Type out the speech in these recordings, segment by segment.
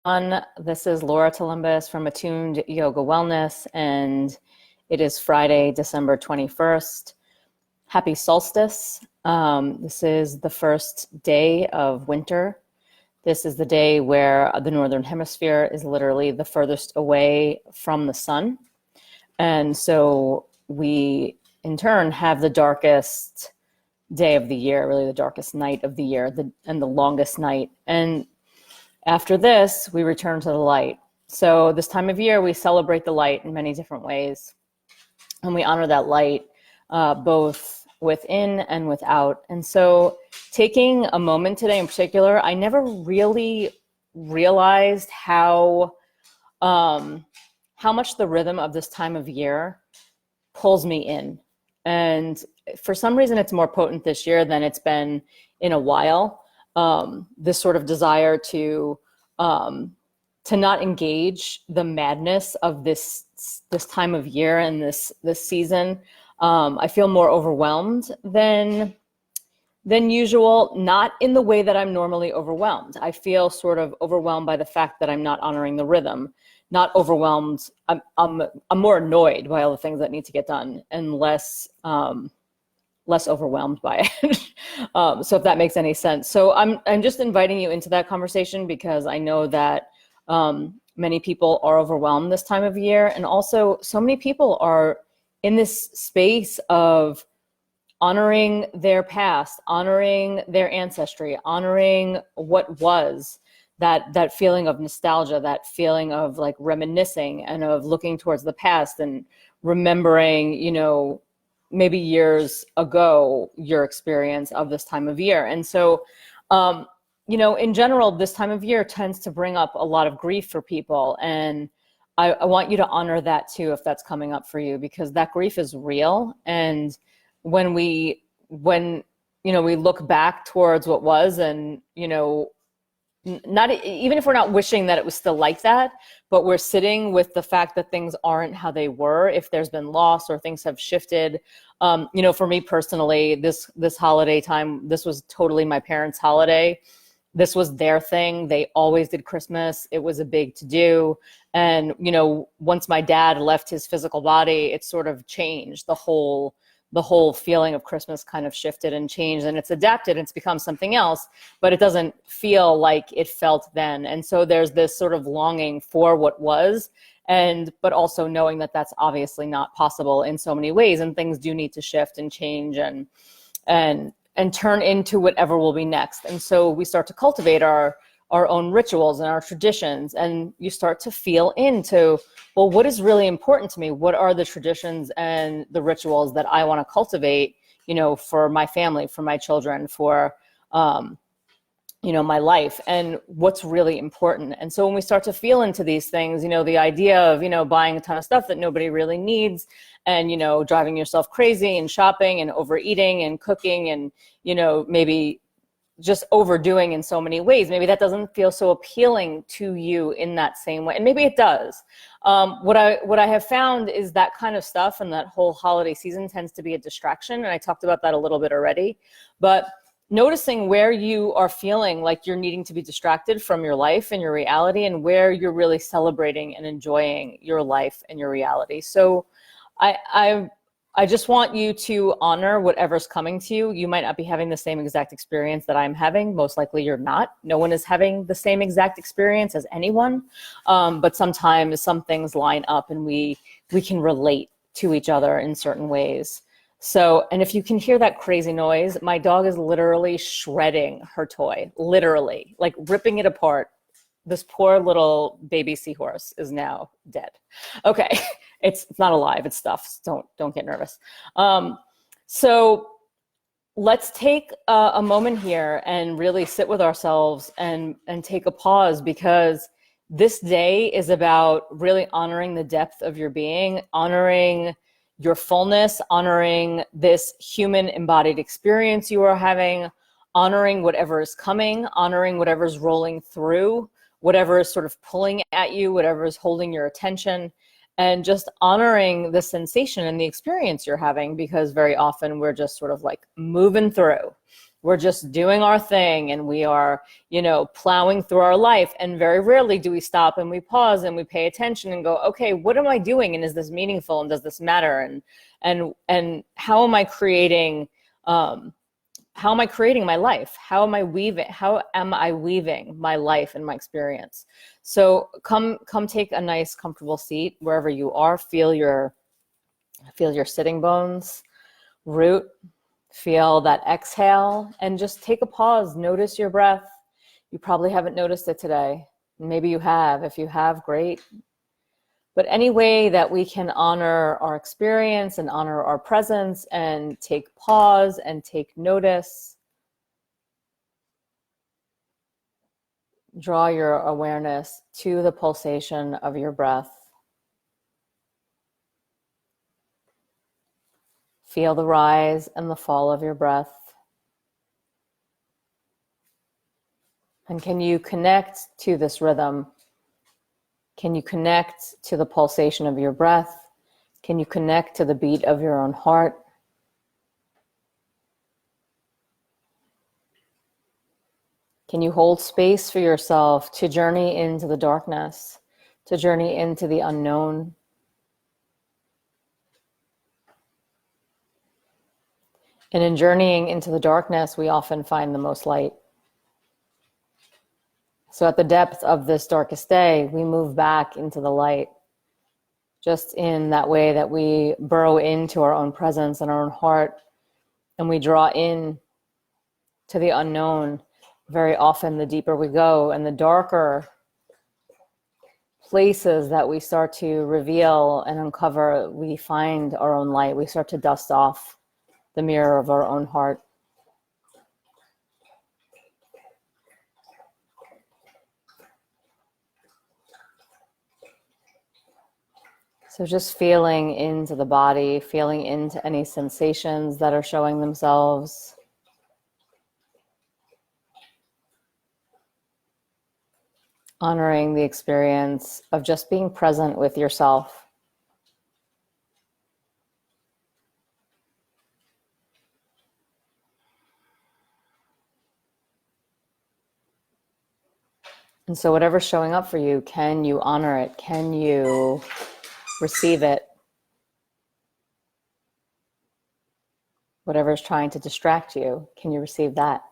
This is Laura Tolumbus from Attuned Yoga Wellness, and it is Friday, December 21st. Happy Solstice. This is the first day of winter. This is the day where the Northern Hemisphere is literally the furthest away from the sun. And so we, in turn, have the darkest day of the year, really the darkest night of the year, and the longest night. And after this, we return to the light. So this time of year, we celebrate the light in many different ways. And we honor that light both within and without. And so taking a moment today in particular, I never really realized how much the rhythm of this time of year pulls me in. And for some reason, it's more potent this year than it's been in a while. This sort of desire to not engage the madness of this time of year and this season. I feel more overwhelmed than usual, not in the way that I'm normally overwhelmed. I feel sort of overwhelmed by the fact that I'm not honoring the rhythm, not overwhelmed. I'm more annoyed by all the things that need to get done and less overwhelmed by it. So if that makes any sense. So I'm just inviting you into that conversation because I know that many people are overwhelmed this time of year. And also so many people are in this space of honoring their past, honoring their ancestry, honoring what was, that feeling of nostalgia, that feeling of like reminiscing and of looking towards the past and remembering, maybe years ago, your experience of this time of year. And so, in general, this time of year tends to bring up a lot of grief for people. And I want you to honor that too, if that's coming up for you, because that grief is real. And when we look back towards what was, and, not even if we're not wishing that it was still like that, but we're sitting with the fact that things aren't how they were, if there's been loss or things have shifted. For me personally, this holiday time, this was totally my parents' holiday. This was their thing. They always did Christmas. It was a big to do. And, once my dad left his physical body, it sort of changed. The whole feeling of Christmas kind of shifted and changed, and it's adapted. It's become something else, but it doesn't feel like it felt then. And so there's this sort of longing for what was, but also knowing that that's obviously not possible in so many ways, and things do need to shift and change and turn into whatever will be next. And so we start to cultivate our own rituals and our traditions, and you start to feel into, well, what is really important to me? What are the traditions and the rituals that I want to cultivate, for my family, for my children, for, my life, and what's really important. And so when we start to feel into these things, the idea of, buying a ton of stuff that nobody really needs, and, driving yourself crazy and shopping and overeating and cooking and, maybe just overdoing in so many ways, maybe that doesn't feel so appealing to you in that same way. And maybe it does. What I have found is that kind of stuff and that whole holiday season tends to be a distraction. And I talked about that a little bit already, but noticing where you are feeling like you're needing to be distracted from your life and your reality, and where you're really celebrating and enjoying your life and your reality. So I just want you to honor whatever's coming to you. You might not be having the same exact experience that I'm having. Most likely you're not. No one is having the same exact experience as anyone. But sometimes some things line up and we can relate to each other in certain ways. So, and if you can hear that crazy noise, my dog is literally shredding her toy, literally, like ripping it apart. This poor little baby seahorse is now dead. Okay, it's not alive, it's stuffed. Don't get nervous. So let's take a moment here and really sit with ourselves and take a pause, because this day is about really honoring the depth of your being, honoring your fullness, honoring this human embodied experience you are having, honoring whatever is coming, honoring whatever is rolling through, whatever is sort of pulling at you, whatever is holding your attention, and just honoring the sensation and the experience you're having, because very often we're just sort of like moving through. we're just doing our thing and we are, plowing through our life. And very rarely do we stop and we pause and we pay attention and go, okay, what am I doing? And is this meaningful? And does this matter? And how am I creating, my life? How am I weaving my life and my experience? So come take a nice comfortable seat wherever you are. Feel your sitting bones root. Feel that exhale and just take a pause. Notice your breath. You probably haven't noticed it today. Maybe you have. If you have, great. But any way that we can honor our experience and honor our presence and take pause and take notice, draw your awareness to the pulsation of your breath. Feel the rise and the fall of your breath. And can you connect to this rhythm? Can you connect to the pulsation of your breath? Can you connect to the beat of your own heart? Can you hold space for yourself to journey into the darkness, to journey into the unknown? And in journeying into the darkness, we often find the most light. So at the depth of this darkest day, we move back into the light, just in that way that we burrow into our own presence and our own heart, and we draw in to the unknown. Very often, the deeper we go and the darker places that we start to reveal and uncover, we find our own light. We start to dust off the mirror of our own heart. So just feeling into the body, feeling into any sensations that are showing themselves. Honoring the experience of just being present with yourself. And so whatever's showing up for you, can you honor it? Can you receive it? Whatever's trying to distract you, can you receive that?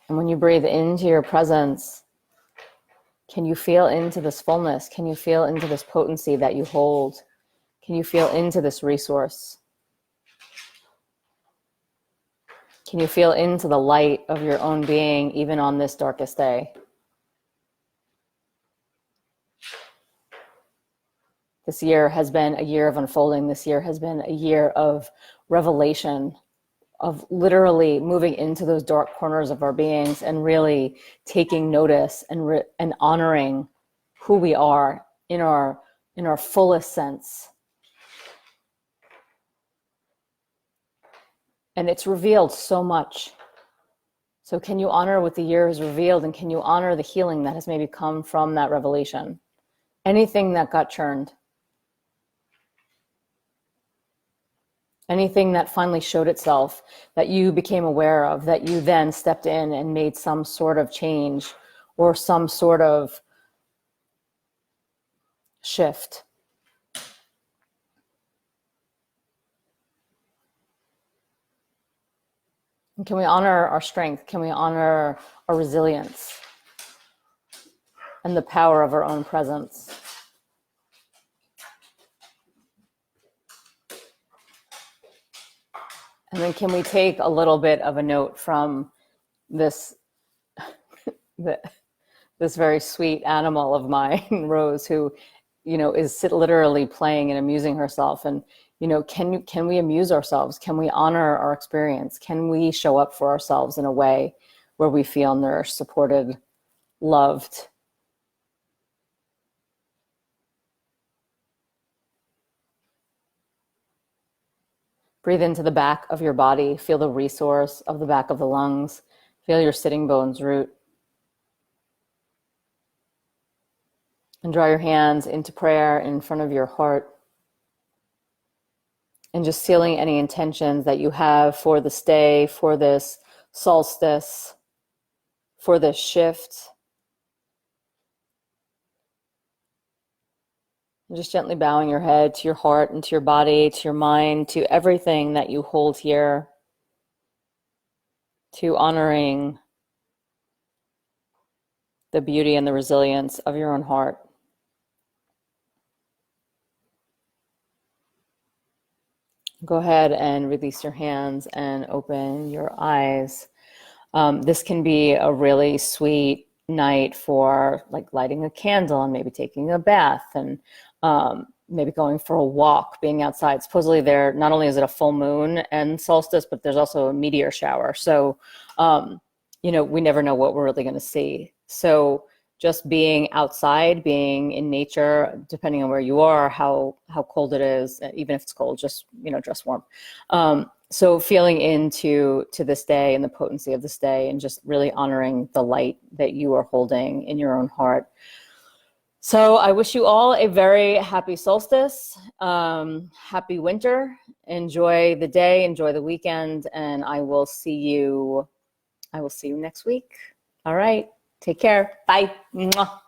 And when you breathe into your presence, can you feel into this fullness? Can you feel into this potency that you hold? Can you feel into this resource? Can you feel into the light of your own being, even on this darkest day? This year has been a year of unfolding. This year has been a year of revelation, of literally moving into those dark corners of our beings and really taking notice and honoring who we are in our fullest sense. And it's revealed so much. So can you honor what the year has revealed, and can you honor the healing that has maybe come from that revelation? Anything that got churned. Anything that finally showed itself, that you became aware of, that you then stepped in and made some sort of change or some sort of shift. And can we honor our strength? Can we honor our resilience and the power of our own presence? And then can we take a little bit of a note from this very sweet animal of mine, Rose, who, is literally playing and amusing herself. And, can we amuse ourselves? Can we honor our experience? Can we show up for ourselves in a way where we feel nourished, supported, loved? Breathe into the back of your body. Feel the resource of the back of the lungs. Feel your sitting bones root. And draw your hands into prayer in front of your heart. and just sealing any intentions that you have for this day, for this solstice, for this shift. And just gently bowing your head to your heart and to your body, to your mind, to everything that you hold here, to honoring the beauty and the resilience of your own heart. Go ahead and release your hands and open your eyes. This can be a really sweet night for like lighting a candle and maybe taking a bath and maybe going for a walk, being outside. Supposedly there, not only is it a full moon and solstice, but there's also a meteor shower. So, we never know what we're really going to see. So just being outside, being in nature, depending on where you are, how cold it is, even if it's cold, just, dress warm. So feeling into this day and the potency of this day and just really honoring the light that you are holding in your own heart. So I wish you all a very happy solstice, happy winter. Enjoy the day, enjoy the weekend, and I will see you next week. All right. Take care. Bye. Mwah.